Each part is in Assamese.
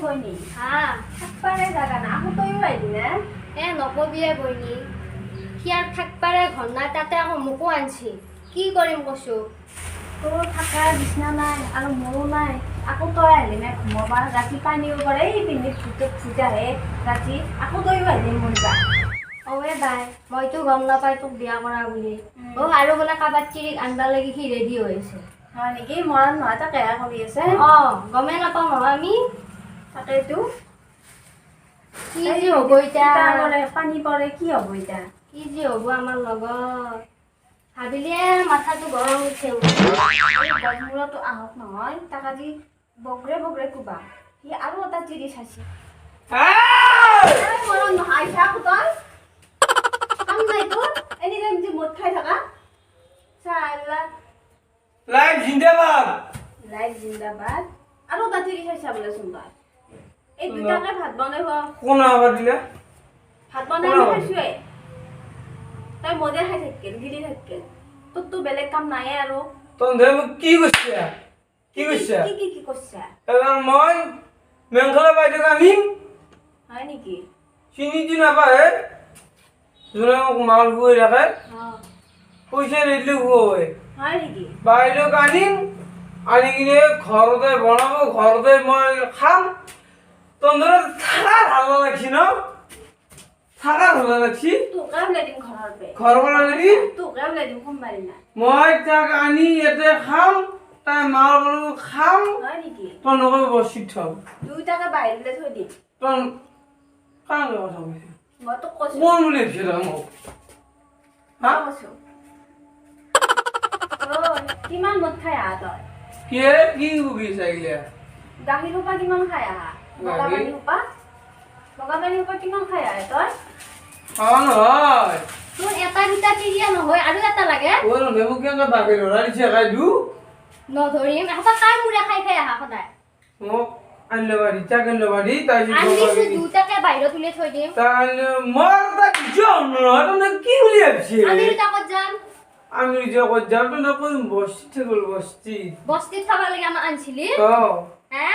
বইনি হ্যাঁ থাকপারে জায়গা না aku তৈও আইলি না নকবিয়ে বইনি সিয়ার থাকপারে ঘর নাই তাতে আকৌ মোকো আনছি কি কৰিম কৈছো তোৰ থাকাৰ বিছনা নাই আৰ মোৰো নাই আকৌ তই আইলি না ঘুমাবা রাতি পানিও পড়ে এই পিন্ধি ফুটা হে রাতি আকৌ তৈও আইলি মনবা অৱে বাই মইতো গম নাপাই তোক বিয়া কৰা বুলি আৰু বোলে কাবাৰ চিৰিক আনবা লাগি সি ৰেডি হৈ আছে হয় নেকি মৰণ নহয় তাকে কৰি আছে গমে নাপাওঁ নহয় আমি তাকেইতো কি যে হ'ব এতিয়া পানী পৰে কি হ'ব এতিয়া কি যে হ'ব আমাৰ লগত ভাবিলে মাথাটো গৰম উঠে গছমূৰতো আহক নহয় তাক আজি বগৰে বগৰে কোবা সি আৰু এটা চিৰি চাইছে মৰণ নহয় চাক তই কাম নাই তোৰ এনি টাইম যে মদ খাই থাকা চালা লাইভ জিন্দাবাদ আৰু এটা চিৰি চাইছা বোলে চোনবাৰ এই দুটাকে ভাত বনাই কোন আবাৰ দিলে ভাত বনাই খাইছোৱে তই মদে খাই থাকিল গিলি থাকিল তোৰতো বেলেগ কাম নাই আৰু তন্দে কি কইছে কি কইছে কি কৈছা এবার মই মেংখলা বাইদেউ আনিম হয় নেকি চিনি দি নাপায় যোনে মোক মাল বই রাখে পয়সা নিলে হয় হয় নেকি বাইদেউ আনিম আনি কিনে ঘৰতে বনাব ঘৰতে মই খাম তন্দৰে থাকাৰ ভালো লাগছি ন থাকাৰ ভালো লাগছি তোকে ওলাই দিম ঘৰৰ পে ঘৰ বনাই নেকি তোকে ওলাই দিম সোমবাৰী না মই তাক আনি ইয়াতে খাম তাই মাল বনাব খাম হয় নেকি তই নকবি বসিত থম দুইটাকে বাহিৰলৈ থৈ দিম তই কাৰ লগত কথা কৈছে মই তোক কৈছো কোন বুলি ভাবিছ তই মোক হা কৈছো কিমান মদ খাই আহা তই কি কবি চাইলে গাখীৰ সোপা কিমান খাই আহা বগা পানী সোপা কিমান খাই আহে তই খাৱা নহয় তোৰ এটা দুটা চিৰিয়া নহয় আৰু এটা লাগে ওই নেবু কেনেকৈ বাকি লৰাই দিছে খাই দিও নধৰিম এটা কাৰ মুৰে খাই খাই আহা সদায় মোক আনিলে বাৰী তাক আনিলে বাৰী তাই আনিছো দুটাকে বাহিৰত উলিয়াই থৈ দিম তাই মই তাক যাম নহয় তই কি বুলি ভাবিছে আমি দুটা ক'ত যাম আমি যে ক'ত যাম তই নকবি বস্তি গ'ল বস্তি বস্তিত খাব লাগে আমাক আনছিলি হে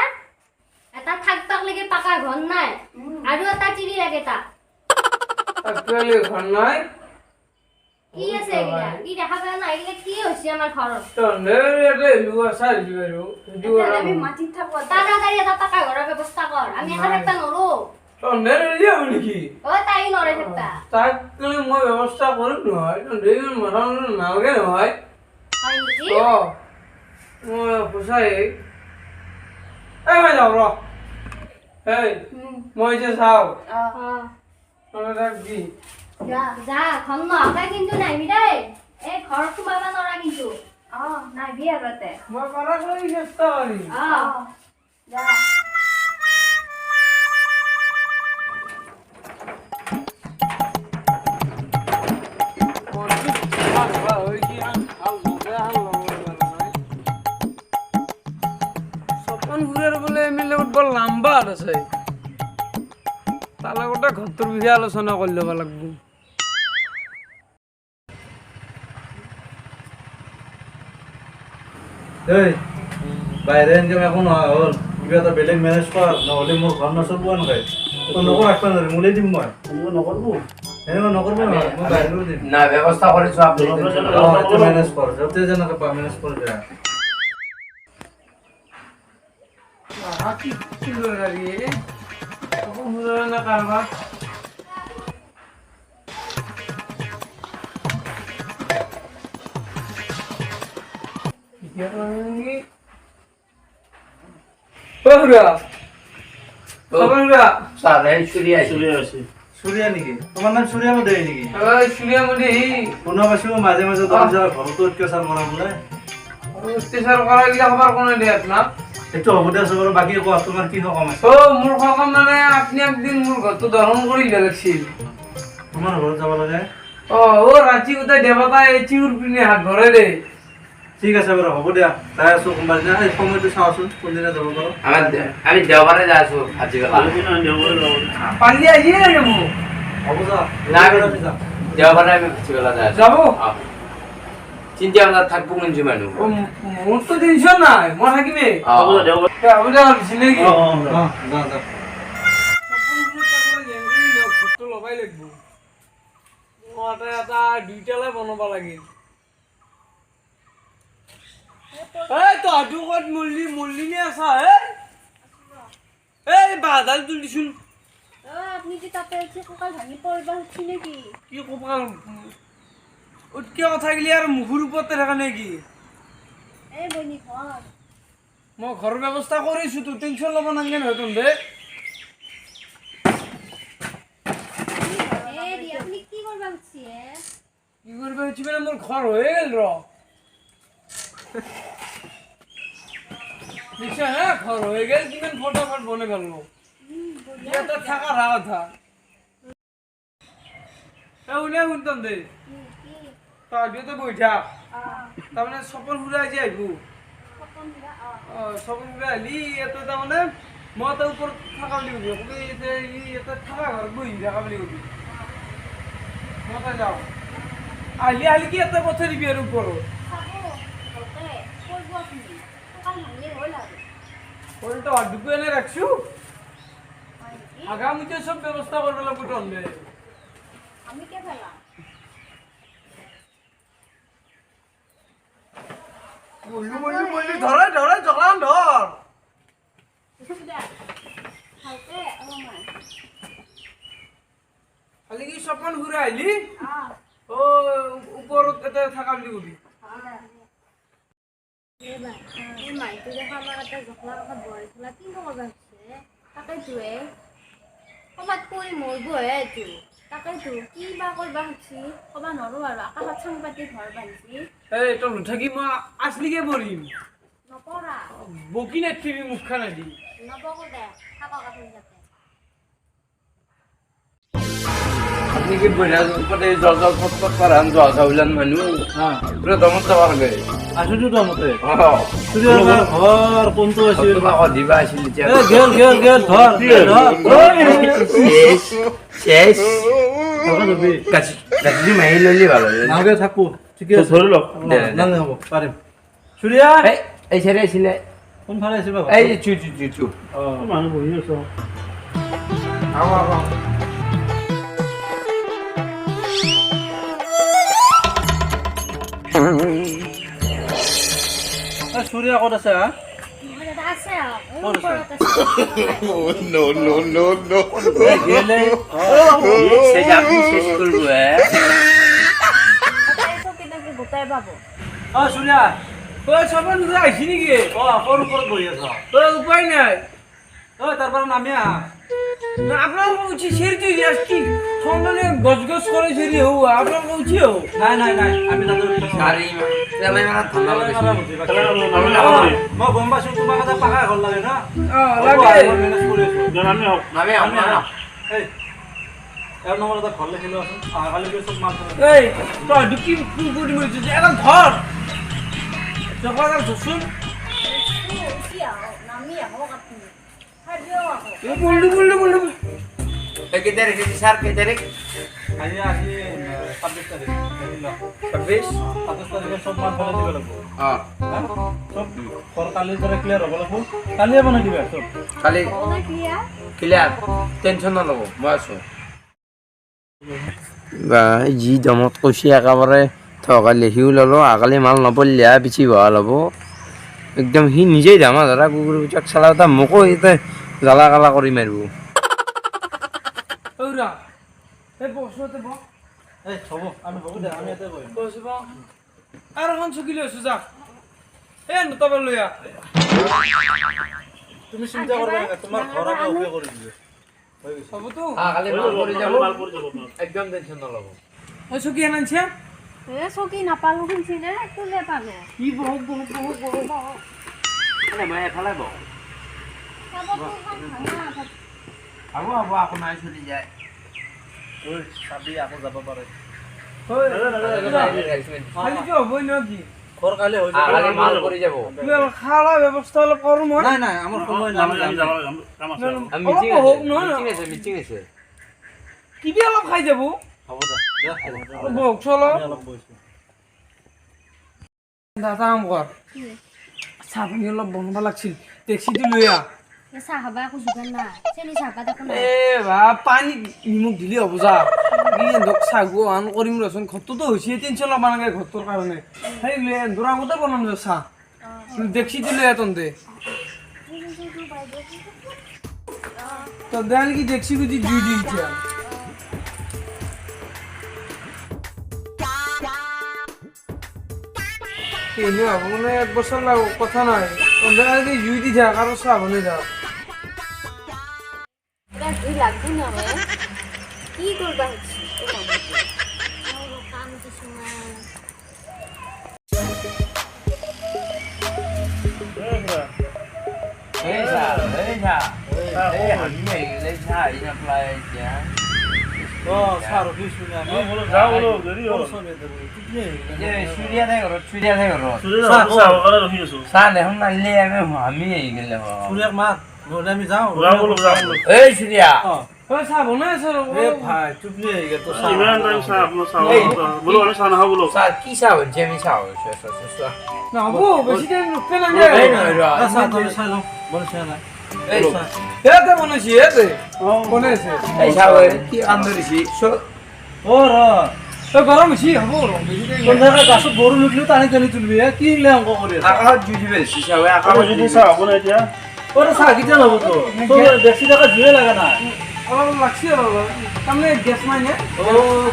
এটা থাকবাক লাগে পাকা ঘৰ নাই আৰু এটা চিৰি লাগে তাক একচুয়ালি ঘৰ নাই কি আছে এইগিলা কি দেখা পাই না এইগিলা কি হৈছে আমাৰ ঘৰত তন্দে ইয়াতে লুৱা চাই দিলো সেইটো আমি মাটিত থাকো তাড়াতাড়ি এটা পাকা ঘৰৰ ব্যৱস্থা কৰ আমি এটা থাকবা নৰো তন্দে যাব নেকি তাই নৰে থাকবা তাক মই ব্যৱস্থা কৰিম নহয় তন্দে মাথা নালাগে নহয় হয় নেকি মই সঁচাই মই যাওঁ ৰ মই যে চাওঁ তাক দি যা ঘৰ নহাকে কিন্তু নাহিবি দেই এই ঘৰ সোমাবা নৰা কিন্তু নাহিবি আগতে মই পাৰা কৰি চেষ্টা কৰিম যা লম্বা আছে তাৰ লগতে ঘৰটোৰ বিষয়ে আলোচনা কৰি ল'ব লাগিব বাইৰে ইনকাম এখন হয় হল কিবা এটা বেলেগ মেনেজ কৰ নহ'লে মোৰ ঘৰ নচলব এনেকৈ তই নকৰ ৰাখবা নোৱাৰি মোলেই দিম মই এনেকুৱা নকৰবো নহয় মই বাহিৰলৈ দিম না ব্যৱস্থা কৰিছো আপুনি মেনেজ কৰ য'তে যেনেকৈ পা মেনেজ কৰি দিয়া কি গাড়ী না কাৰবাৰ সূৰ্যা নেকি তোমাৰ নাম সূৰ্যা মধ্যে নেকি সূৰ্যমতি শুনা পাইছো মাজে মাজে তোমাৰ ঘৰতো অত্যাচাৰ কৰা বোলে অত্যাচাৰ কৰা গিলা খবৰ কোনে দিয়ে আপোনাক এইটো হ'ব দিয়া চবৰ বাকী কোৱা তোমাৰ কি সকাম আছে মোৰ সকাম মানে আপুনি একদিন মোৰ ঘৰটো দৰ্শন কৰি লাগিছিল তোমাৰ ঘৰত যাব লাগে ৰাতি উঠাই দেৱতা এই চিউৰ পিনে হাত ভৰাই দে ঠিক আছে বাৰু হ'ব দিয়া যাই আছো কোনবা দিনা এই সময়টো চাওচোন কোনদিনা যাব পাৰো আমি দেওবাৰে যাই আছো আজিকালি পালি আহিয়ে যাব হ'ব যা দেওবাৰে আমি আজিকালি যাই আছো যাব চিন্তা ভাবনা থাকবো কিন্তু মানুহ মোৰ তো টেনশন নাই মই থাকিমে হ'ব দে আমি যা চিনাকি যা যা ঘৰটো লগাই লাগিব মই এটা দুইটালে বনাব লাগিল এই তহঁতো ক'ত মল্লি নে আছা এই বাঁহডাল তুলিছোন আপনি কি তাতে আছে কঁকাল ভাঙি পড়বা হচ্ছে নাকি কি কপাল উঠকে কথা গিলি আর মুখের উপরতে থাকা নাকি এই বনি ঘর মই ঘরের ব্যবস্থা করেছি তো টেনশন লব নাগে নহয় তন্দে এ দি আপনি কি করবা হচ্ছে কি করবে হচ্ছে মানে মোর ঘর হয়ে গেল দেখছ হ্যাঁ ঘর হয়ে গেল কিমান ফটাফট বনে গেল এটা থাকা রাখা থা উনি শুনতাম দে তাহলে তো বইঠা তাৰমানে সপন ফুৰা আজি আহিব সপন ফুৰা আহিলি ইয়াতে তাৰমানে মই তাৰ ওপৰত থকা বুলি কবি কবি যে ইয়াতে থকা ঘৰত বহি থকা বুলি কবি মই তাই যাওঁ আহিলি কি ইয়াতে পঠাই দিবি আৰু ওপৰত তো আড্ডুকু এনে রাখছো আগামীতে সব ব্যবস্থা করবে লাগবে টনবে আমি কে ফেলা বললি ধরে জগলান ধর খালি কি সপন ঘুরে আইলি ও উপরত এতে থাকা বুলি কবি এই মাইটো দেখা আমার একটা জখলা কথা বয় খোলা কি করবা হচ্ছে তাকাই তুই কবাত কই মরবো তুই তাকাই তুই কি বা করবা হচ্ছে কবা নরো আর আকাশত চাং পাতি ঘর বানছি এই তো থাকি মই আসলিকে বলিম নপরা বকি না টিভি মুখখান দি নবকো দে থাকা কথা যাতে আপনি কি বইলা উপরে জল ফটফট করান জল খাইলান মানুহ হ্যাঁ পুরো দমত যাওয়া লাগে আসুন তো মতে হ্যাঁ তুই ঘর কোনটো আছে তোমাক দিবা আছিল এ গেল ধর শেষ ধর যাবি গাছি মাৰি ললি ভাল হয় নাগে থাকো ঠিক আছে ধরে লক না না হবো পারিম সূর্যা এই ছেড়ে আছিলে কোন ভালে আছে বাবা এই চু মানুষ বহি আছে আও সূর্যা কত আছে হ্যাঁ আছে উপরত আছে no গেলে সে আপনি শেষ করবো এসো কিনাকে গোটাই পাবো সূর্যা ওই সপন ঘুরে আইছি নাকি ওর উপর বহি আছে তোর উপায় নাই তারপর নামিয়া না আপনার উচিত সেরি তুই আসছি সন্ধানে গজগজ করে সেরি হও আপনার উচিত হও নাই আমি তাদের সারি তেলাই মারা ঠান্ডা লাগে মই গম পাইছো তোমাৰ কথা পাকা ঘৰ লাগে না লাগে নামে এর নম্বর এটা ঘর লিখিলো আছে খালি সব মাল এই তই দুকি পুরি মরিছিস এখন ধর যখন ধরছুন নামি আহো আপনি হাজিও আহো বললু কে তারিখ স্যার কে তারিখ আজি 26 তারিখ 26 তারিখে সব মাল ফেলে দিবে লাগবো হ্যাঁ সব ঘর কালি ধরে ক্লিয়ার হব লাগবো কালি বনাই দিবা সব খালি কোনা ক্লিয়া ক্লিয়ার টেনশন নলব মই আছো বা জি দমত কৈছি একেবাৰে থকা লেখিও ললো আকালি মাল নপৰিলে পিছি ভৰা ল'ব একদম সি নিজেই ধামা ধৰা কুকুৰ পিছক চালা এটা মোকো এতিয়া জ্বালা কালা কৰি মাৰিব ওরা এই বসতে ব এই হব আমি হব দে আমি এতে বহিম বসব আর এখন চকিলে আছো যা এই নতবে লইয়া তুমি চিন্তা করবে না তোমার ঘর আমি ওকে করে দিবে সব তো কালি মাল কৰি যাব একদম টেনশন নলব ওই চকি আনছে এ সকি নাপালো শুনছি না তুলে পালো কি বহুত মানে মই এফালে বহ খাব হ'ব আকৌ নাই চলি যায় ওই চাবি আকৌ যাব পাৰে খালি কি হবই নাকি ঘৰ কালি হৈ যাব কালি মাল কৰি যাব তুই খাওয়া ব্যবস্থা হলো করো মই নাই আমার সময় না আমি যাব কাম আছে মিটিং হোক না মিটিং আছে কি দিয়ে অলপ খাই যাব হব দে বক চলো আমি অলপ বইছো দাদা কাম কৰ চাহ পানী অলপ বনাব লাগিছিল টেক্সিটো লৈ আহ চাহ খাবা একো যোগাৰ নাই চেনি চাহপাত একো নাই এ বা পানী নিমখ দিলে হ'ব যা এন্ধক চাহো আন কৰিম ৰচোন ঘৰটোতো হৈছে টেনশ্যন ল'ব নালাগে ঘৰটোৰ কাৰণে সেই লৈ এন্ধৰ আগতে বনাম যা চাহ টেক্সিটো লৈ আহ তহঁতে তহঁতে আনকি টেক্সি গুজি জুই দি দিছে এনে হ'ব মানে 1 বছৰ লাগব কথা নাই তহঁতে আনকি জুই দি থাক আৰু চাহ বনাই থাক জুই লাগবো নহয় কি কৰবা হৈছে কাম কিছুমান চাহ বনাই আছো নহ'ব বেছি টাইম ৰখতে নালাগে ইয়াতে বনাইছি ইয়াতে বনাইছে তই গৰম হৈছে হ'ব গাছত গৰু লুকলিও টানি টানি তুলবি কি অংক কৰি চাহ কেতিয়া ল'ব তো বেছি টকা জুয়ে লগা নাই অলপ লাগছি অলপ তাৰমানে গেছ নাই নে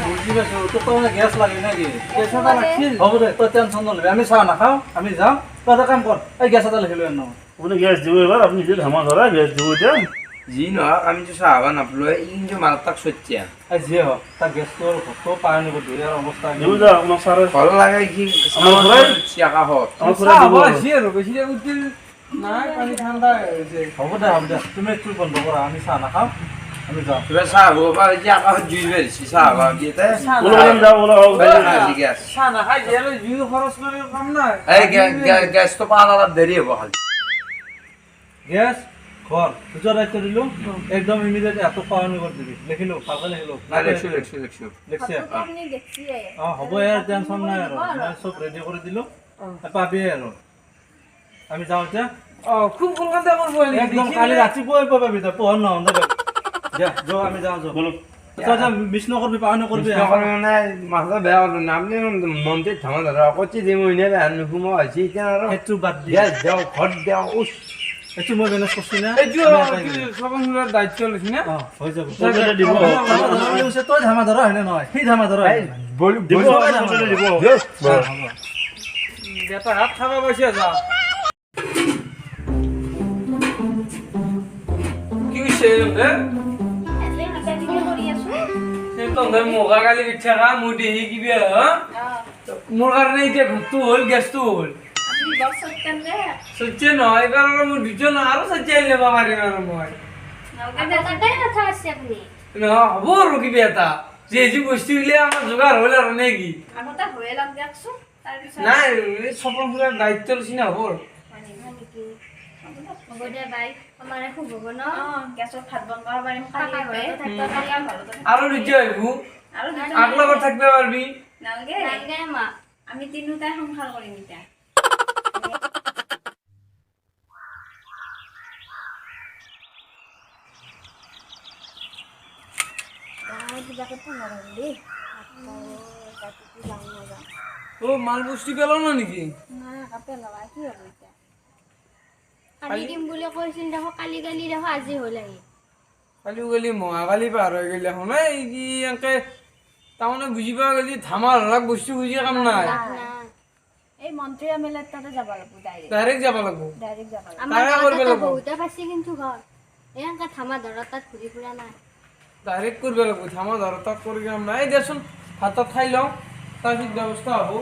বুজি পাইছো তোক তাৰমানে গেছ লাগে নেকি গেছ এটা লাগছিল হ'ব দে তই টেনশ্যন নলবি আমি চাহ নাখাওঁ আমি যাওঁ তই এটা কাম কৰ এই গেছ এটা লিখি লৈ আন আপুনি গেছ দিব এবাৰ আপুনি নিজে ধামা ধৰা গেছ দিব এতিয়া যি নহওক আমি তো চাহ খাব নাপালো কিন্তু মাল তাক সত্যা এই যিয়ে হওক তাৰ গেছটো ঘৰটো পাৰ নিব দুয়াৰ অৱস্থা দিব যা আপোনাক ছাৰে ভাল লাগে কি আমাৰ ঘৰত চিয়াকা হত আমাৰ চাহ ঘৰত দিব বনাইছি আৰু বেছি টাইম উঠিল নাই পানী ঠাণ্ডা হৈছে হ'ব দে তুমি একটু বন্ধ কৰা আমি চাহ নাখাওঁ আমি যাওঁ কিবা চাহ হ'ব পাৰে যে আকাশত জুই বেৰিছি চাহ খাব দিয়েতে ওলাম যাওঁ ওলাও গেছ চাহ নাখাই যিহেতু জুই খৰচ কৰি কাম নাই এই গেছটো পাল অলপ দেৰি হ'ব খালি গেছ ঘৰ দুটা দায়িত্ব দিলো একদম ইমিডিয়েট এত পালন কৰি দিবি লিখিলো ভালকে লিখিলো নাই লেখছো লিখছে আপুনি দেখিয়ে হ'ব ইয়াৰ টেনশ্যন নাই আৰু মই চব ৰেডি কৰি দিলো পাবি আৰু আমি যাওঁ এতিয়া খুব সোনকালে কৰিব একদম কালি ৰাতিপুৱাই পাবি তই পোহৰ নহওঁতে যা যাওঁ আমি যাওঁ বলো তই যা মিছ নকৰিবি পাহৰ নকৰিবি মানে মাথা বেয়া হ'ল নামনি মন্দিৰ ধামা ধৰা কচি দি মই এনে বেয়া নুসুমা হৈছে এতিয়া আৰু সেইটো বাদ দি গেছ দিওঁ ঘৰত দিওঁ উচ এইটো মই মেনেজ কৰিছোঁ না এইটো চবৰে দায়িত্ব লৈছি না হৈ যাব দিব তই ধামা ধৰা হয়নে নহয় সেই ধামা ধৰা দিব দিব এটা হাত খাব পাইছে যা কি হৈছে হে এনে কিবা কৰি আছো তহঁতে মোকা কালি পিঠা খা মোৰ দেহি কিবি মোৰ কাৰণে এতিয়া ঘৰটো হ'ল গেছটো হ'ল আপুনি বৰ সত্যন দে সত্যি নহয় এইবাৰ আৰু মোৰ দুজন আৰু সত্যি আনি ল'ব পাৰিম আৰু মই তাতে কথা আছে আপুনি নহয় হ'ব আৰু কিবি এটা যে যি বস্তুবিলাক আমাৰ যোগাৰ হ'ল আৰু নে কি আগতে হৈয়ে লগ দিয়কচোন তাৰপিছত নাই চপন ফুলাৰ দায়িত্ব লৈছি না হ'ল হ'ব দে বাই আমাৰ খুব হ'ব ন গেছত ভাত বনাব পাৰিম কাকা ঘৰতে থাকিব পাৰিম আৰু নিশ্চয় আহিব আৰু আগলাবাৰ থাকিব পাৰিবি নালগে নালগে মা আমি তিনিওটাই সংসাৰ কৰিম এতিয়া মাল বস্তু পেলাও না নেকি কালি দিম বুলি কৈছিল দেখো কালি কালি দেখো আজি হ'ল আহি কালিও গেলি মহাকালি পাৰ হৈ গেলি এখন এই কি এনেকে তাৰমানে বুজি পোৱা গেলি ধামা ধৰাক বস্তু বুজি কাম নাই এই মন্ত্ৰী এমএলএৰ তাতে যাব লাগিব ডাইৰেক্ট যাব লাগিব ডাইৰেক্ট যাব আমাৰ তাৰে কৰিব গাঁৱত লাগিব বহুতে পাইছে কিন্তু ঘৰ এনেকে ধামা ধৰা তাত ঘূৰি ফুৰা নাই ডাইৰেক্ট কৰিব লাগিব ধামা ধৰা তাক কৰি কাম নাই দেচোন ভাত তাত খাই লওঁ তাৰপিছত ব্যৱস্থা হ'ব